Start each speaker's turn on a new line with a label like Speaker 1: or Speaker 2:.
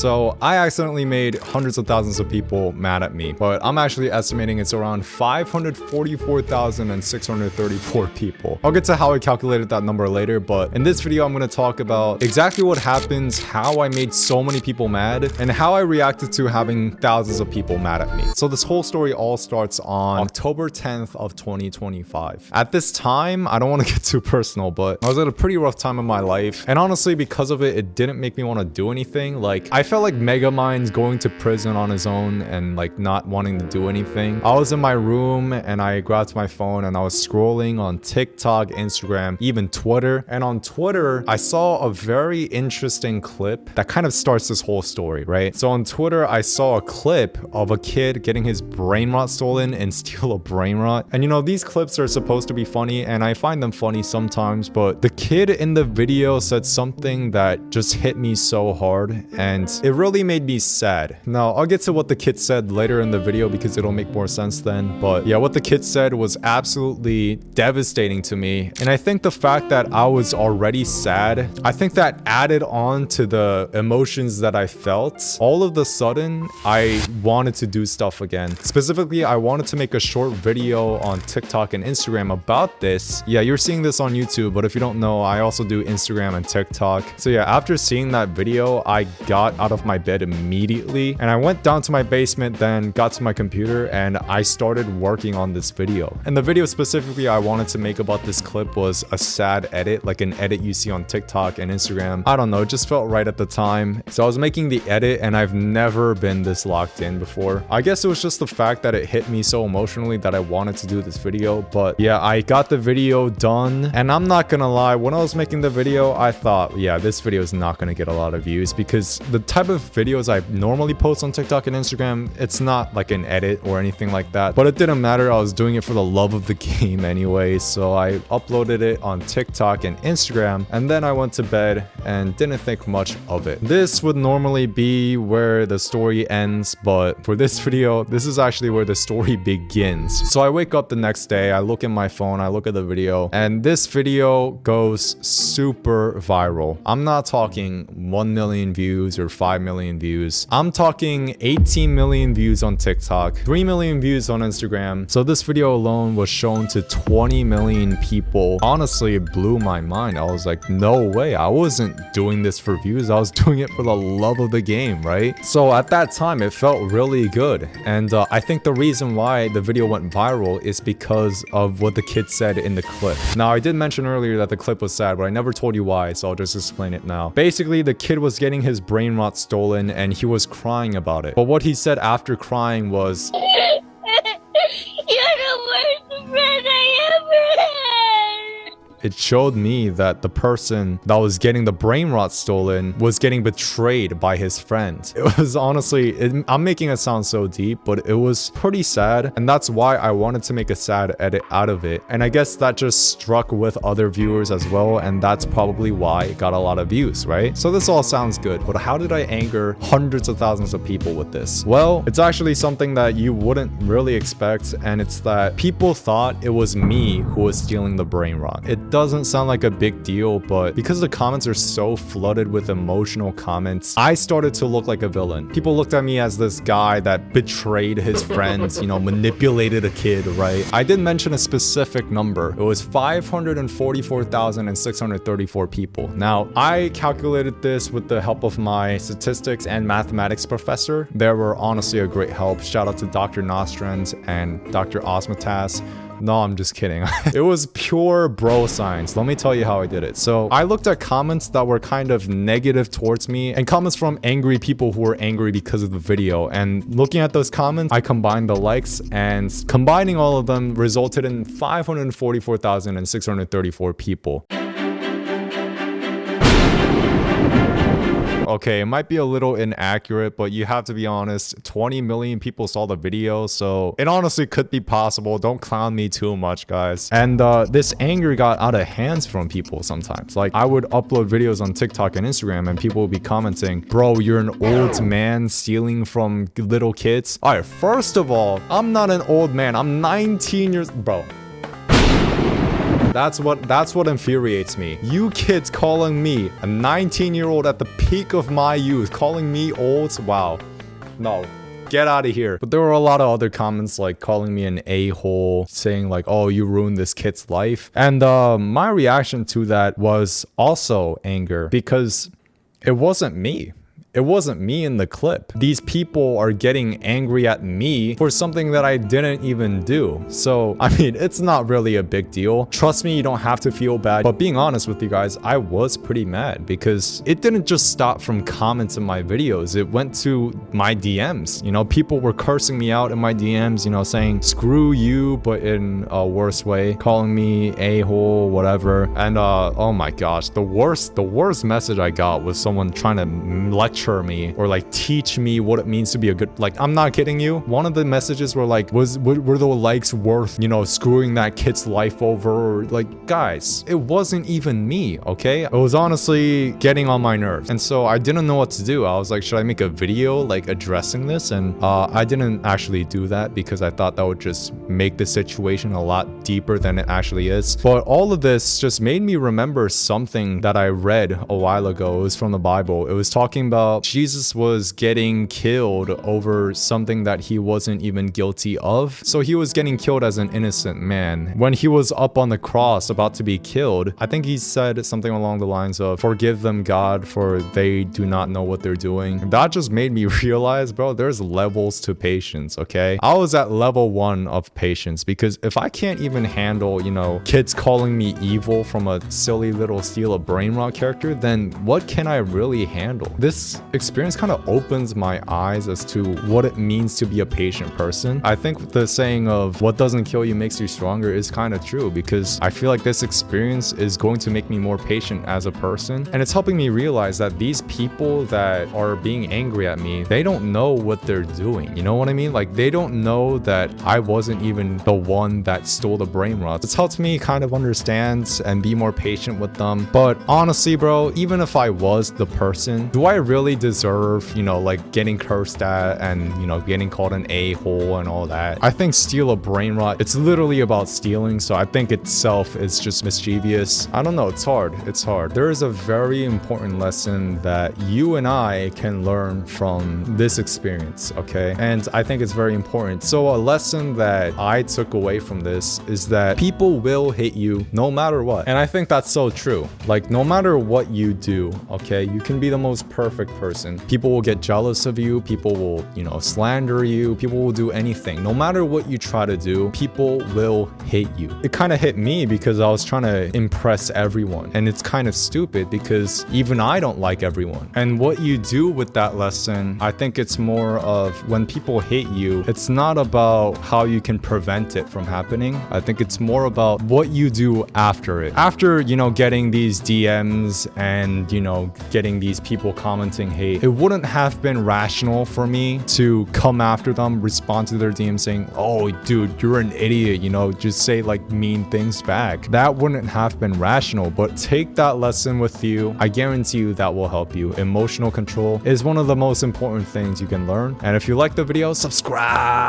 Speaker 1: So I accidentally made hundreds of thousands of people mad at me, but I'm actually estimating it's around 544,634 people. I'll get to how I calculated that number later, but in this video, I'm going to talk about exactly what happens, how I made so many people mad, and how I reacted to having thousands of people mad at me. So this whole story all starts on October 10th of 2025. At this time, I don't want to get too personal, but I was at a pretty rough time in my life. And honestly, because of it, it didn't make me want to do anything. Like, I felt like Megamind's going to prison on his own and like not wanting to do anything. I was in my room and I grabbed my phone and I was scrolling on TikTok, Instagram, even Twitter. And on Twitter, I saw a very interesting clip that kind of starts this whole story, right? So on Twitter, I saw a clip of a kid getting his brain rot stolen and steal a brain rot. And you know, these clips are supposed to be funny and I find them funny sometimes, but the kid in the video said something that just hit me so hard and it really made me sad. Now, I'll get to what the kid said later in the video because it'll make more sense then. But yeah, what the kid said was absolutely devastating to me. And I think the fact that I was already sad, I think that added on to the emotions that I felt. All of the sudden, I wanted to do stuff again. Specifically, I wanted to make a short video on TikTok and Instagram about this. Yeah, you're seeing this on YouTube, but if you don't know, I also do Instagram and TikTok. So yeah, after seeing that video, I got out of my bed immediately and I went down to my basement, then got to my computer and I started working on this video. And the video specifically I wanted to make about this clip was a sad edit, like an edit you see on TikTok and Instagram. I don't know, it just felt right at the time. So I was making the edit and I've never been this locked in before. I guess it was just the fact that it hit me so emotionally that I wanted to do this video. But yeah, I got the video done and I'm not gonna lie, when I was making the video, I thought, yeah, this video is not gonna get a lot of views because the type of videos I normally post on TikTok and Instagram, it's not like an edit or anything like that. But it didn't matter, I was doing it for the love of the game anyway. So I uploaded it on TikTok and Instagram and then I went to bed and didn't think much of it. This would normally be where the story ends, but for this video, this is actually where the story begins. So I wake up the next day, I look in my phone, I look at the video, and this video goes super viral. I'm not talking 1 million views or 5 million views. I'm talking 18 million views on TikTok, 3 million views on Instagram. So this video alone was shown to 20 million people. Honestly, it blew my mind. I was like, no way. I wasn't doing this for views. I was doing it for the love of the game, right? So at that time, it felt really good. And I think the reason why the video went viral is because of what the kid said in the clip. Now, I did mention earlier that the clip was sad, but I never told you why, so I'll just explain it now. Basically, the kid was getting his brain rot stolen and he was crying about it. But what he said after crying was,
Speaker 2: You're the worst friend I ever had.
Speaker 1: it showed me that the person that was getting the brain rot stolen was getting betrayed by his friend. It was honestly, I'm making it sound so deep, but it was pretty sad. And that's why I wanted to make a sad edit out of it. And I guess that just struck with other viewers as well. And that's probably why it got a lot of views, right? So this all sounds good, but how did I anger hundreds of thousands of people with this? Well, it's actually something that you wouldn't really expect. And it's that people thought it was me who was stealing the brain rot. It doesn't sound like a big deal, but because the comments are so flooded with emotional comments, I started to look like a villain. People looked at me as this guy that betrayed his friends, you know, manipulated a kid, right? I didn't mention a specific number. It was 544,634 people. Now, I calculated this with the help of my statistics and mathematics professor. They were honestly a great help. Shout out to Dr. Nostrand and Dr. Osmotas. No, I'm just kidding. It was pure bro science. Let me tell you how I did it. So I looked at comments that were kind of negative towards me and comments from angry people who were angry because of the video. And looking at those comments, I combined the likes and combining all of them resulted in 544,634 people. Okay, it might be a little inaccurate, but you have to be honest, 20 million people saw the video, so it honestly could be possible. Don't clown me too much, guys. And this anger got out of hands from people sometimes. Like, I would upload videos on TikTok and Instagram, and people would be commenting, bro, you're an old man stealing from little kids. All right, first of all, I'm not an old man. I'm 19 years... Bro. That's what infuriates me. You kids calling me, a 19-year-old at the peak of my youth, calling me old. Wow. No. Get out of here. But there were a lot of other comments like calling me an a-hole, saying like, oh, you ruined this kid's life. And my reaction to that was also anger, because it wasn't me. It wasn't me in the clip. These people are getting angry at me for something that I didn't even do. So, I mean, it's not really a big deal. Trust me, you don't have to feel bad. But being honest with you guys, I was pretty mad because it didn't just stop from comments in my videos. It went to my DMs. You know, people were cursing me out in my DMs, you know, saying, screw you, but in a worse way, calling me a-hole, whatever. And oh my gosh, the worst message I got was someone trying to lecture me or like teach me what it means to be a good, like, I'm not kidding you. One of the messages were like, were the likes worth, you know, screwing that kid's life over? Or like, guys, it wasn't even me, okay? It was honestly getting on my nerves. And so I didn't know what to do. I was like, should I make a video like addressing this? And I didn't actually do that because I thought that would just make the situation a lot deeper than it actually is. But all of this just made me remember something that I read a while ago. It was from the Bible. It was talking about Jesus was getting killed over something that he wasn't even guilty of. So he was getting killed as an innocent man. When he was up on the cross about to be killed, I think he said something along the lines of, forgive them, God, for they do not know what they're doing. That just made me realize, bro, there's levels to patience, okay? I was at level 1 of patience because if I can't even handle, you know, kids calling me evil from a silly little steal a brain rot character, then what can I really handle? This experience kind of opens my eyes as to what it means to be a patient person. I think the saying of what doesn't kill you makes you stronger is kind of true, because I feel like this experience is going to make me more patient as a person. And it's helping me realize that these people that are being angry at me, they don't know what they're doing. You know what I mean? Like, they don't know that I wasn't even the one that stole the brain rot. It's helped me kind of understand and be more patient with them. But honestly, bro, even if I was the person, do I really deserve, you know, like getting cursed at and, you know, getting called an a-hole and all that? I think steal a brain rot, it's literally about stealing, so I think itself is just mischievous. I don't know, it's hard. It's hard. There is a very important lesson that you and I can learn from this experience, okay? And I think it's very important. So a lesson that I took away from this is that people will hate you no matter what. And I think that's so true. Like, no matter what you do, okay, you can be the most perfect person. People will get jealous of you. People will, you know, slander you. People will do anything. No matter what you try to do, people will hate you. It kind of hit me because I was trying to impress everyone. And it's kind of stupid because even I don't like everyone. And what you do with that lesson, I think it's more of when people hate you, it's not about how you can prevent it from happening. I think it's more about what you do after it. After, you know, getting these DMs and, you know, getting these people commenting hate, it wouldn't have been rational for me to come after them, respond to their DM saying, oh, dude, you're an idiot, you know, just say like mean things back. That wouldn't have been rational, but take that lesson with you. I guarantee you that will help you. Emotional control is one of the most important things you can learn. And if you like the video, subscribe.